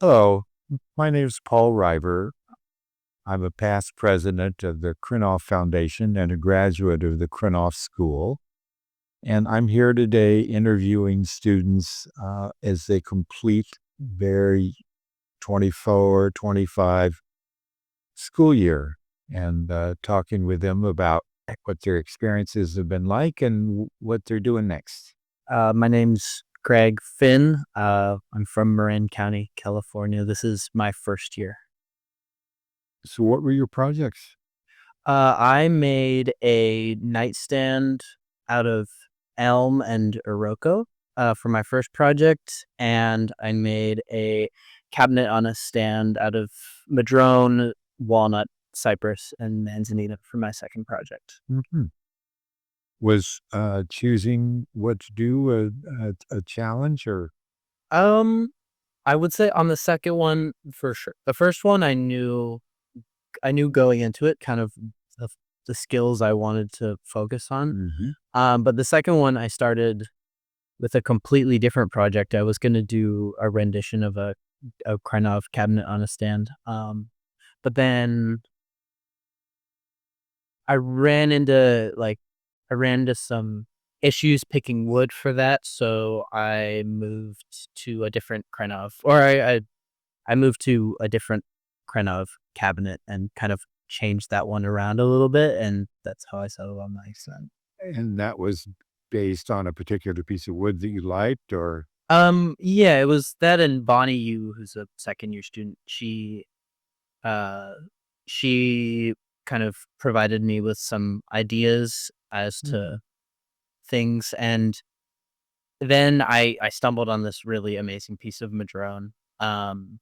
Hello, my name is Paul River. I'm a past president of the Krenov Foundation and a graduate of the Krenov School. And I'm here today interviewing students as they complete their 24-25 school year and talking with them about what their experiences have been like and what they're doing next. My name's Greg Finn. I'm from Marin County, California. This is my first year. So, what were your projects? I made a nightstand out of elm and Iroko for my first project, and I made a cabinet on a stand out of madrone, walnut, cypress, and manzanita for my second project. Mhm. Was choosing what to do a challenge or? Um, I would say on the second one for sure. The first one I knew going into it kind of the, the skills I wanted to focus on. Mhm. But the second one, I started with a completely different project. I was going to do a rendition of a Krenov cabinet on a stand. But then I ran into I ran into some issues picking wood for that, so I moved to a different Krenov, or I moved to a different Krenov cabinet and kind of changed that one around a little bit, and that's how I settled on my son. And that was based on a particular piece of wood that you liked or? Yeah, it was that, and Bonnie Yu, who's a second year student, uh, she kind of provided me with some ideas as Mhm. to things, and then I stumbled on this really amazing piece of madrone, and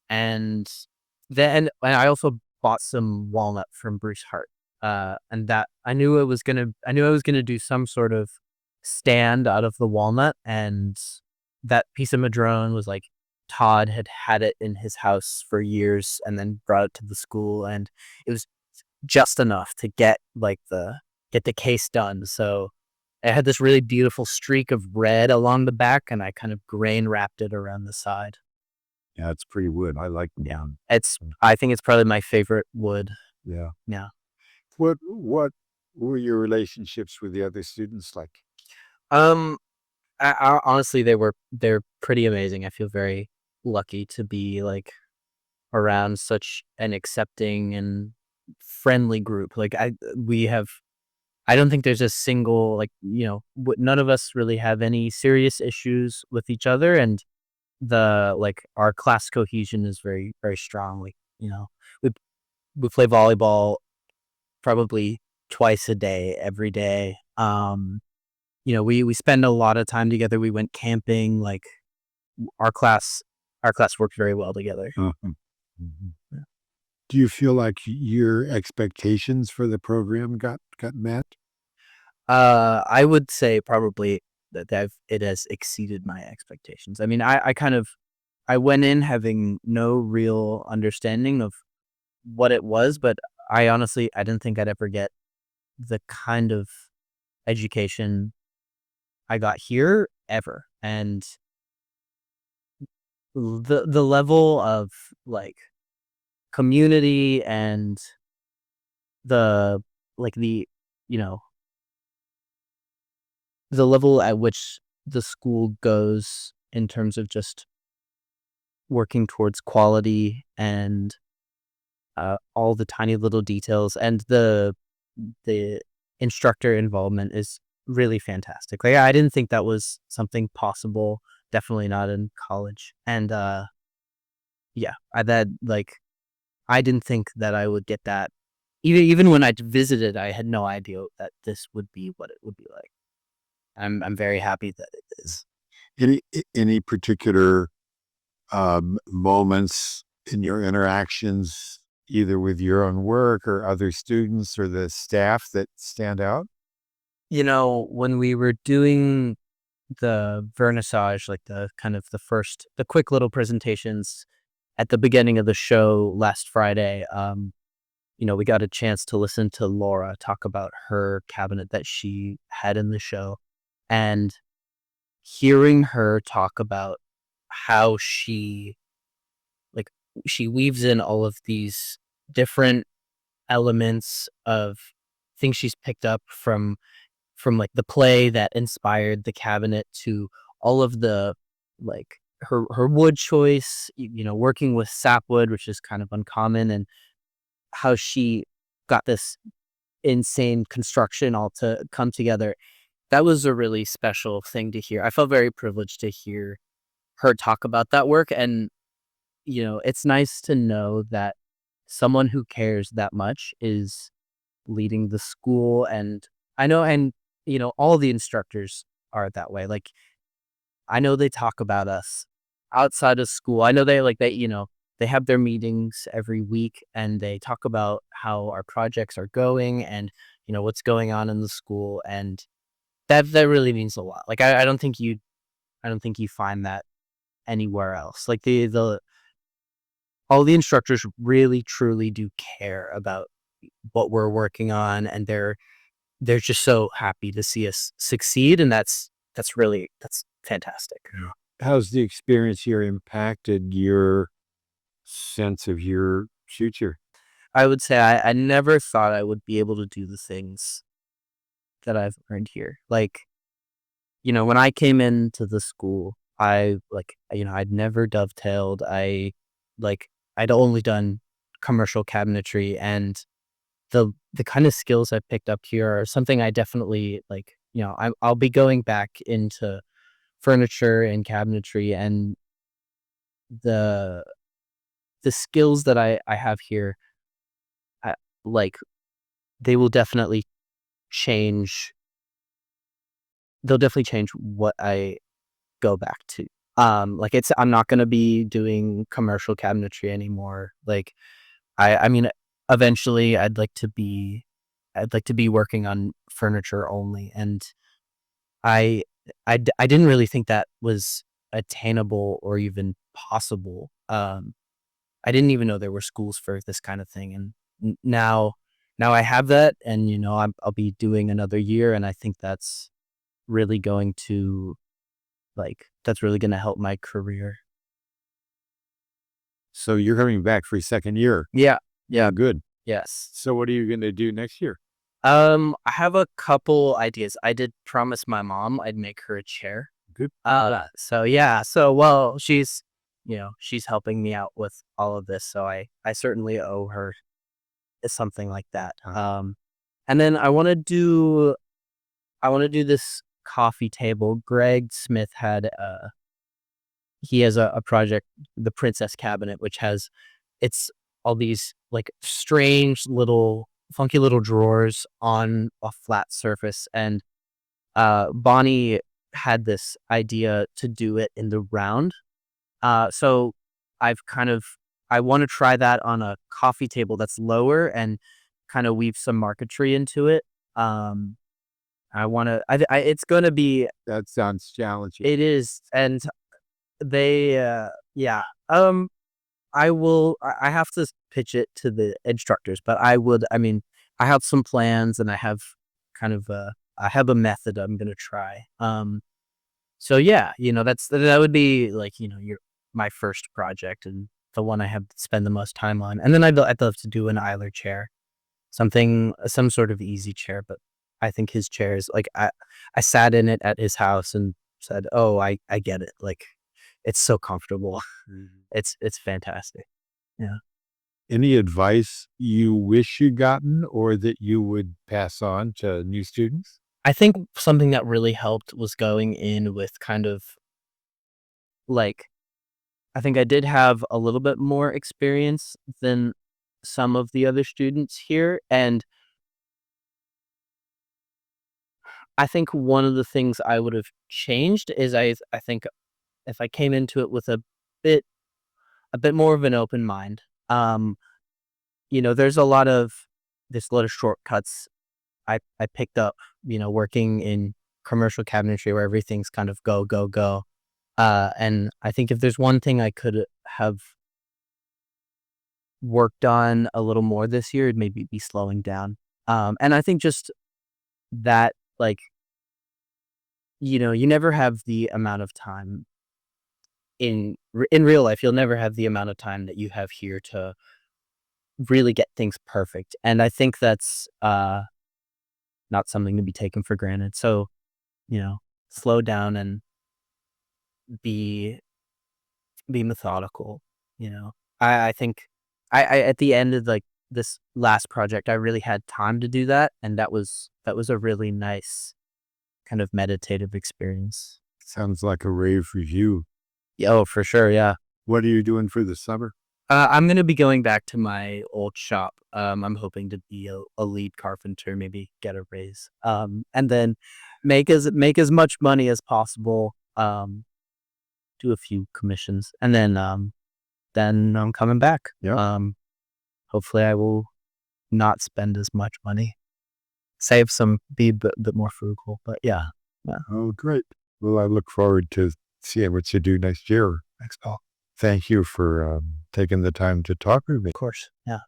and I also bought some walnut from Bruce Hart, and that I knew I was gonna do some sort of stand out of the walnut, and that piece of madrone was like Todd had it in his house for years, and then brought it to the school, and it was just enough to get the case done. So it had this really beautiful streak of red along the back, and I kind of grain wrapped it around the side. Yeah, it's pretty wood. I like Yeah. them. I think it's probably my favorite wood. Yeah. Yeah. What were your relationships with the other students like? Um, I honestly, they're pretty amazing. I feel very lucky to be, like, around such an accepting and friendly group. I don't think there's a single, like, none of us really have any serious issues with each other, and our class cohesion is very, very strong. We we play volleyball probably twice a day, every day. We spend a lot of time together. We went camping. Our class, our class worked very well together. Mhm. Mhm. Do you feel like your expectations for the program got met? I would say probably that it has exceeded my expectations. I mean, I went in having no real understanding of what it was, but I didn't think I'd ever get the kind of education I got here ever. And the level of, like, community, and the like the you know the level at which the school goes in terms of just working towards quality, and all the tiny little details, and the instructor involvement is really fantastic. Like, I didn't think that was something possible, definitely not in college. And yeah, I didn't think that I would get that. Even when I visited, I had no idea that this would be what it would be like. I'm very happy that it is. Any particular moments in your interactions, either with your own work or other students or the staff that stand out? When we were doing the vernissage, like the quick little presentations at the beginning of the show last Friday, we got a chance to listen to Laura talk about her cabinet that she had in the show, and hearing her talk about how she she weaves in all of these different elements of things she's picked up from like the play that inspired the cabinet to all of the like her wood choice, working with sapwood, which is kind of uncommon, and how she got this insane construction all to come together. That was a really special thing to hear. I felt very privileged to hear her talk about that work. And, it's nice to know that someone who cares that much is leading the school. And I know, and, all the instructors are that way. Like, I know they talk about us outside of school. I know they have their meetings every week and they talk about how our projects are going and, what's going on in the school. And that really means a lot. Like, I don't think you find that anywhere else. Like the all the instructors really truly do care about what we're working on, and they're just so happy to see us succeed, and that's fantastic. Yeah. How's the experience here impacted your sense of your future? I would say I never thought I would be able to do the things that I've learned here. Like, when I came into the school, I'd never dovetailed. I'd only done commercial cabinetry, and the kind of skills I picked up here are something I definitely like, I'll be going back into furniture and cabinetry, and the the skills that I have here, I, like they will definitely change. They'll definitely change what I go back to. I'm not gonna be doing commercial cabinetry anymore. Like, I mean, eventually, I'd like to be working on furniture only, and I I didn't really think that was attainable or even possible. I didn't even know there were schools for this kind of thing, and now I have that, and I'll be doing another year, and I think really going to that's really gonna help my career. So you're coming back for your second year. Yeah, yeah, Good. yes. So what are you going to do next year? I have a couple ideas. I did promise my mom I'd make her a chair. Good. So yeah, so well, she's helping me out with all of this, so I certainly owe her something like that. And then I want to do this coffee table. Greg Smith he has a project, the Princess Cabinet, which has it's all these like strange little funky little drawers on a flat surface, and Bonnie had this idea to do it in the round. So I've kind of I want to try that on a coffee table that's lower and kind of weave some marquetry into it. I want to. It's going to be. That sounds challenging. It is, and yeah. I will. I have to pitch it to the instructors, but I would. I mean, I have some plans, and I have kind of I have a method I'm gonna try. So yeah, that would be like your my first project and the one I have to spend the most time on, and then I'd love to do an Eiler chair, some sort of easy chair, but I think his chair is like I sat in it at his house and said, oh, I get it, like it's so comfortable. Mhm. It's fantastic. Yeah. Any advice you wish you'd gotten or that you would pass on to new students? I think something that really helped was going in with kind of like I think I did have a little bit more experience than some of the other students here, and I think one of the things I would have changed is I think if I came into it with bit a bit more of an open mind. Um, there's there's a lot of shortcuts I picked up, working in commercial cabinetry where everything's kind of go, go, go. And I think if there's one thing I could have worked on a little more this year, it'd maybe be slowing down. And I think just that, like, you never have the amount of time in real life, you'll never have the amount of time that you have here to really get things perfect. And I think that's not something to be taken for granted. So, slow down and be methodical. I think I at the end of like this last project, I really had time to do that, and that was a really nice kind of meditative experience. Sounds like a rave review. Yeah, oh, for sure, yeah. What are you doing for the summer? I'm gonna be going back to my old shop. I'm hoping to be a lead carpenter, maybe get a raise, and then make as much money as possible. Do a few commissions, and then I'm coming back. Yeah. Hopefully, I will not spend as much money, save some, be a bit more frugal. But yeah, Oh, great. Well, I look forward to seeing what you do next year. thanks, Paul. Thank you for taking the time to talk with me. Of course, yeah.